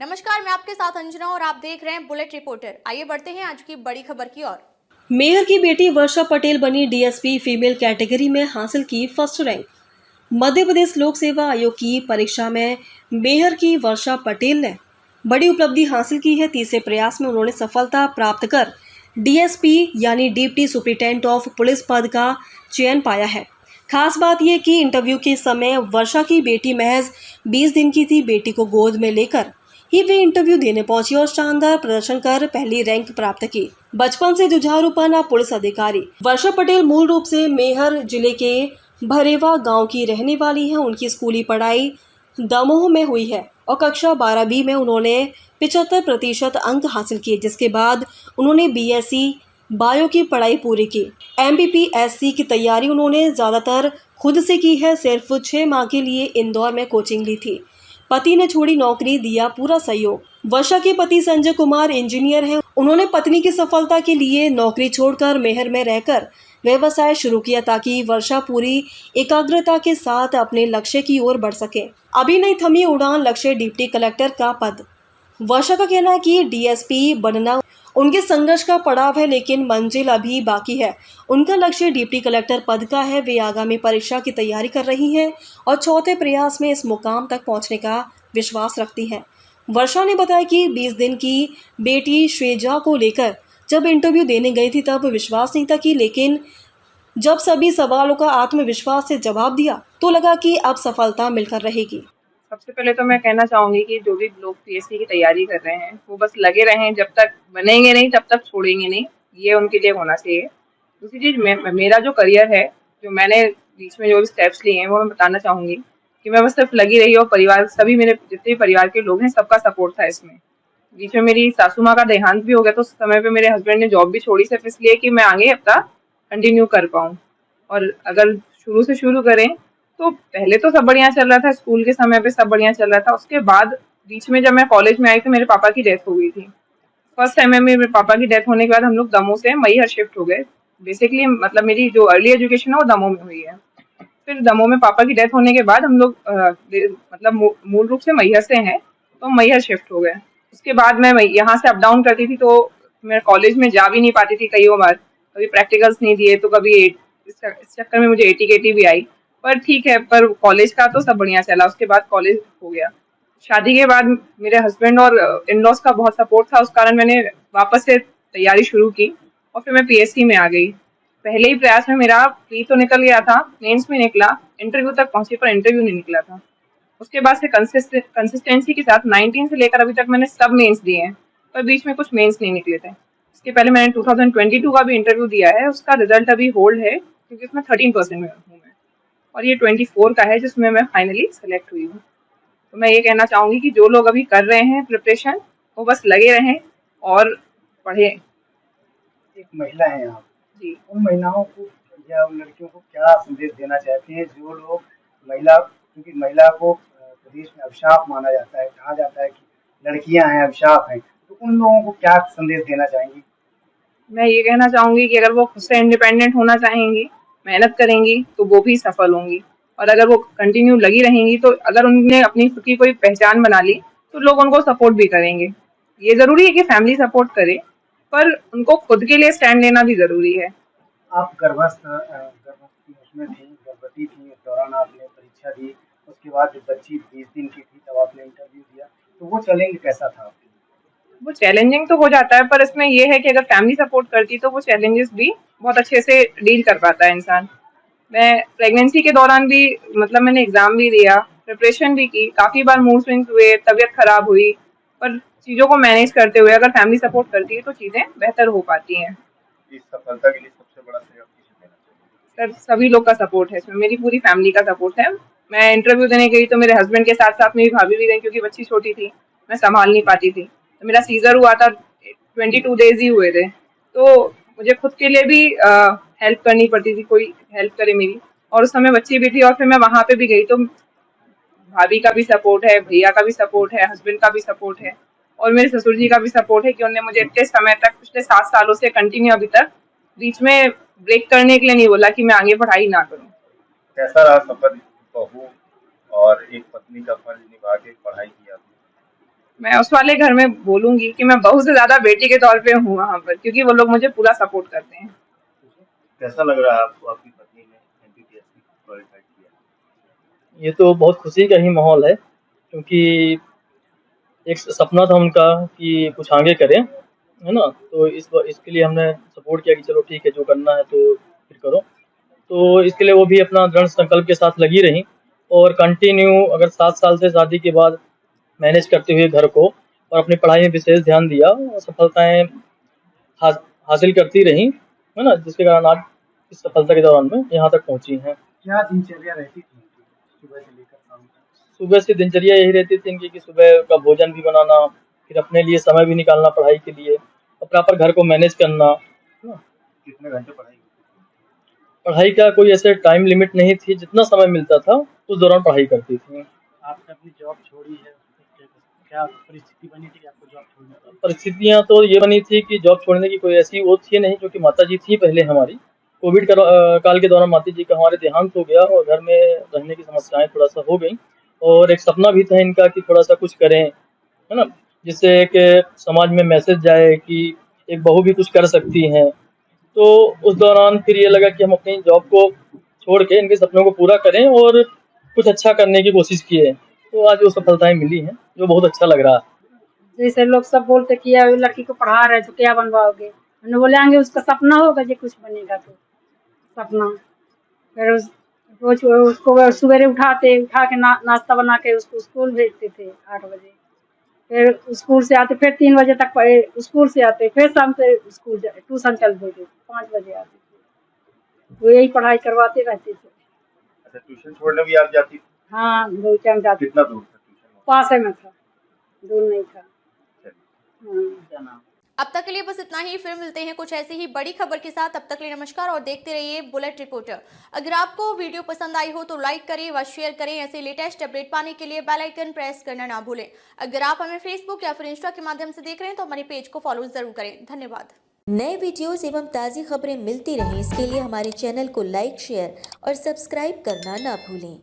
नमस्कार, मैं आपके साथ अंजना और आप देख रहे हैं बुलेट रिपोर्टर। आइए बढ़ते हैं आज की बड़ी खबर की ओर। मेयर की बेटी वर्षा पटेल बनी डीएसपी फीमेल कैटेगरी में हासिल की फर्स्ट रैंक। मध्य प्रदेश लोक सेवा आयोग की परीक्षा में मेयर की वर्षा पटेल ने बड़ी उपलब्धि हासिल की है। तीसरे प्रयास में उन्होंने सफलता प्राप्त कर डीएसपी यानी डिप्टी सुपरिटेंडेंट ऑफ पुलिस पद का चयन पाया है। खास बात यह कि इंटरव्यू के समय वर्षा की बेटी महज 20 दिन की थी। बेटी को गोद में लेकर ही वे इंटरव्यू देने पहुंची और शानदार प्रदर्शन कर पहली रैंक प्राप्त की। बचपन से जुझारूपन पुलिस अधिकारी वर्षा पटेल मूल रूप से मेहर जिले के भरेवा गांव की रहने वाली हैं। उनकी स्कूली पढ़ाई दमोह में हुई है और कक्षा 12वीं में उन्होंने 75% अंक हासिल किए, जिसके बाद उन्होंने बीएससी बायो की पढ़ाई पूरी की। एमपीपीएससी की तैयारी उन्होंने ज़्यादातर खुद से की है। सिर्फ 6 माह के लिए इंदौर में कोचिंग ली थी। पति ने छोड़ी नौकरी, दिया पूरा सहयोग। वर्षा के पति संजय कुमार इंजीनियर हैं। उन्होंने पत्नी की सफलता के लिए नौकरी छोड़कर मेहर में रहकर व्यवसाय शुरू किया ताकि वर्षा पूरी एकाग्रता के साथ अपने लक्ष्य की ओर बढ़ सके। अभी नहीं थमी उड़ान, लक्ष्य डिप्टी कलेक्टर का पद। वर्षा का कहना है कि डीएसपी बनना उनके संघर्ष का पड़ाव है, लेकिन मंजिल अभी बाकी है। उनका लक्ष्य डिप्टी कलेक्टर पद का है। वे आगामी परीक्षा की तैयारी कर रही हैं और चौथे प्रयास में इस मुकाम तक पहुंचने का विश्वास रखती हैं। वर्षा ने बताया कि 20 दिन की बेटी श्रेजा को लेकर जब इंटरव्यू देने गई थी तब विश्वास नहीं था कि, लेकिन जब सभी सवालों का आत्मविश्वास से जवाब दिया तो लगा कि अब सफलता मिलकर रहेगी। सबसे पहले तो मैं कहना चाहूंगी कि जो भी लोग पीएससी की तैयारी कर रहे हैं वो बस लगे रहें, जब तक बनेंगे नहीं तब तक छोड़ेंगे नहीं, ये उनके लिए होना चाहिए। दूसरी चीज, मेरा जो करियर है, जो मैंने बीच में जो भी स्टेप्स लिए हैं वो मैं बताना चाहूंगी कि मैं बस सिर्फ लगी रही और परिवार, सभी मेरे जितने परिवार के लोग हैं सबका सपोर्ट था इसमें। बीच में मेरी सासू माँ का देहांत भी हो गया तो उस समय पे मेरे हस्बैंड ने जॉब भी छोड़ी सिर्फ इसलिए कि मैं आगे अपना कंटिन्यू कर पाऊँ। और अगर शुरू से शुरू करें तो पहले तो सब बढ़िया चल रहा था, स्कूल के समय पे सब बढ़िया चल रहा था। उसके बाद बीच में जब मैं कॉलेज में आई तो मेरे पापा की डेथ हो गई थी। फर्स्ट टाइम में मेरे पापा की डेथ होने के बाद हम लोग दमोह से मैहर शिफ्ट हो गए। बेसिकली मतलब मेरी जो अर्ली एजुकेशन है वो दमोह में हुई है। फिर दमोह में पापा की डेथ होने के बाद हम लोग मतलब मूल रूप से मैहर से हैं तो मैहर शिफ्ट हो गए। उसके बाद मैं यहाँ से अप डाउन करती थी तो मैं कॉलेज में जा भी नहीं पाती थी कई बार। कभी प्रैक्टिकल्स नहीं दिए तो कभी इस चक्कर में मुझे एटी भी आई। पर ठीक है, पर कॉलेज का तो सब बढ़िया चला। उसके बाद कॉलेज हो गया। शादी के बाद मेरे हस्बैंड और इन लॉज का बहुत सपोर्ट था, उस कारण मैंने वापस से तैयारी शुरू की और फिर मैं पीएससी में आ गई। पहले ही प्रयास में मेरा प्री तो निकल गया था, मेंस में निकला, इंटरव्यू तक पहुंची पर इंटरव्यू नहीं निकला था। उसके बाद से कंसिस्टेंसी के साथ 19 से लेकर अभी तक मैंने सब मेंस दिए हैं, पर बीच में कुछ मेंस नहीं निकले थे। इसके पहले मैंने 2022 का भी इंटरव्यू दिया है, उसका रिजल्ट अभी होल्ड है क्योंकि उसमें 13% में हूँ मैं, और ये 24 का है जिसमें मैं फाइनली सेलेक्ट हुई हूँ। तो मैं ये कहना चाहूंगी कि जो लोग अभी कर रहे हैं प्रिपरेशन, वो बस लगे रहें और पढ़ें। एक महिला है आप, जी, उन महिलाओं को या उन लड़कियों को क्या संदेश देना चाहते हैं जो लोग महिला, क्योंकि महिला को प्रदेश में अभिशाप माना जाता है, कहा जाता है कि लड़कियां हैं अभिशाप हैं, तो उन लोगों को क्या संदेश देना चाहेंगी? मैं ये कहना चाहूंगी कि अगर वो खुद से इंडिपेंडेंट होना चाहेंगी, मेहनत करेंगी तो वो भी सफल होंगी। और अगर वो कंटिन्यू लगी रहेंगी तो अगर उन्होंने अपनी खुद की कोई पहचान बना ली तो लोग उनको सपोर्ट भी करेंगे। ये जरूरी है कि फैमिली सपोर्ट करे, पर उनको खुद के लिए स्टैंड लेना भी जरूरी है। आप गर्भवती उसमें थी, गर्भवती थी, उस दौरान आपने परीक्षा दी, उसके बाद जब बच्ची 20 दिन की थी तब आपने इंटरव्यू दिया, तो वो चैलेंज कैसा था आपके लिए? वो चैलेंजिंग तो हो जाता है, पर इसमें ये है कि अगर फैमिली सपोर्ट करती तो वो चैलेंजेस भी बहुत अच्छे से डील कर पाता है इंसान। मैं प्रेगनेंसी के दौरान भी मतलब मैंने एग्जाम भी दिया, प्रिपरेशन भी की, काफी बार मूड स्विंग्स हुए, तबीयत खराब हुई, पर चीजों को मैनेज करते हुए अगर फैमिली सपोर्ट करती है तो चीजें बेहतर हो पाती हैं। इस सफलता के लिए सबसे बड़ा सहयोग किसे देना चाहिए? सभी लोग का सपोर्ट है इसमें, मेरी पूरी फैमिली का सपोर्ट है। मैं इंटरव्यू देने गई तो मेरे हस्बैंड के साथ साथ मेरी भाभी भी गई क्योंकि बच्ची छोटी थी, मैं संभाल नहीं पाती थी। तो मेरा सीजर हुआ था, 22 डेज ही हुए थे, तो मुझे खुद के लिए भी हेल्प करनी पड़ती थी, कोई हेल्प करे मेरी। और उस समय बच्ची भी थी और फिर मैं वहां पे भी गई तो भाभी का भी सपोर्ट है, भैया का भी सपोर्ट है, हस्बैंड का भी सपोर्ट है और मेरे ससुर जी का भी सपोर्ट है कि उन्होंने मुझे इतने समय तक, पिछले 7 सालों से कंटिन्यू अभी तक, बीच में ब्रेक करने के लिए नहीं बोला कि मैं आगे पढ़ाई ना करूं। कैसा रहा सफर बहू और एक पत्नी का फर्ज निभा के पढ़ाई की आपने? मैं उस वाले घर में बोलूंगी कि मैं बहू से ज्यादा बेटी के तौर पे हूँ वहाँ पर, क्योंकि वो लोग मुझे पूरा सपोर्ट करते हैं। कैसा लग रहा है आपको, आपकी पत्नी ने एमपीपीएससी क्वालिफाई किया? ये तो बहुत खुशी का ही माहौल है, क्योंकि एक सपना था उनका कि कुछ आगे करें, है ना। तो इसके लिए हमने सपोर्ट किया कि चलो ठीक है, जो करना है तो फिर करो। तो इसके लिए वो भी अपना दृढ़ संकल्प के साथ लगी रहीं और कंटिन्यू अगर 7 साल से शादी के बाद मैनेज करते हुए घर को और अपनी पढ़ाई में विशेष ध्यान दिया और सफलताएँ हा हासिल करती रहीं, है ना, जिसके कारण आज इस सफलता के दौरान में यहाँ तक पहुँची हैं। क्या दिनचर्या रहती थी उनकी, सुबह से लेकर शाम तक? सुबह से दिनचर्या यही रहती थी इनकी कि सुबह का भोजन भी बनाना, फिर अपने लिए समय भी निकालना पढ़ाई के लिए और प्रॉपर घर को मैनेज करना, है ना। कितने घंटे पढ़ाई करती पढ़ाई का कोई ऐसे टाइम लिमिट नहीं थी, जितना समय मिलता था उस दौरान पढ़ाई करती थी। आपने अपनी जॉब छोड़ी है, क्या परिस्थिति बनी थी कि आपको जॉब छोड़नी पड़ी? परिस्थितियाँ तो ये बनी थी कि जॉब छोड़ने की कोई ऐसी वो थी नहीं, क्योंकि माताजी थी पहले हमारी। कोविड काल के दौरान माताजी का हमारे देहांत हो गया और घर में रहने की समस्याएँ थोड़ा-सा हो गईं और एक सपना भी था इनका कि थोड़ा-सा कुछ करें, है ना? जिससे एक समाज में मैसेज जाए कि एक बहू भी कुछ कर सकती हैं। तो उस दौरान फिर ये लगा कि हम अपनी जॉब को छोड़ के इनके सपनों को पूरा करें और कुछ अच्छा करने की कोशिश किए। तो आज वो सफलताएँ मिली हैं, जो बहुत अच्छा लग रहा है। जैसे लोग सब बोलते कि यार लड़की को पढ़ा रहे तो क्या बनवाओगे, हमने बोलेंगे उसका सपना होगा जो कुछ बनेगा तो सपना। फिर रोज उसको सवेरे उठा के नाश्ता बना के उसको स्कूल भेजते थे 8 बजे। फिर स्कूल से आते फिर 3 बजे तक पढ़े, स्कूल से आते फिर शाम से स्कूल ट्यूशन चल देते 5 बजे आते थे। तो यही पढ़ाई करवाते रहते थे। अच्छा, ट्यूशन छोड़ने भी आप जाती थी? हाँ, 2 टाइम जाते। कितना दूर था ट्यूशन? पास में था, दूर नहीं था। चलिए। हाँ। अब तक के लिए बस इतना ही। फिर मिलते हैं कुछ ऐसी ही बड़ी खबर के साथ। तब तक के लिए नमस्कार और देखते रहिए बुलेट रिपोर्टर। अगर आपको वीडियो पसंद आई हो तो लाइक करें व शेयर करें। ऐसे लेटेस्ट अपडेट पाने के लिए बेल आइकन प्रेस करना ना भूलें। अगर आप हमें फेसबुक या फिर इंस्टा के माध्यम से देख रहे हैं तो हमारे पेज को फॉलो जरूर करें। धन्यवाद। नए वीडियोस एवं ताज़ी खबरें मिलती रहें, इसके लिए हमारे चैनल को लाइक, शेयर और सब्सक्राइब करना ना भूलें।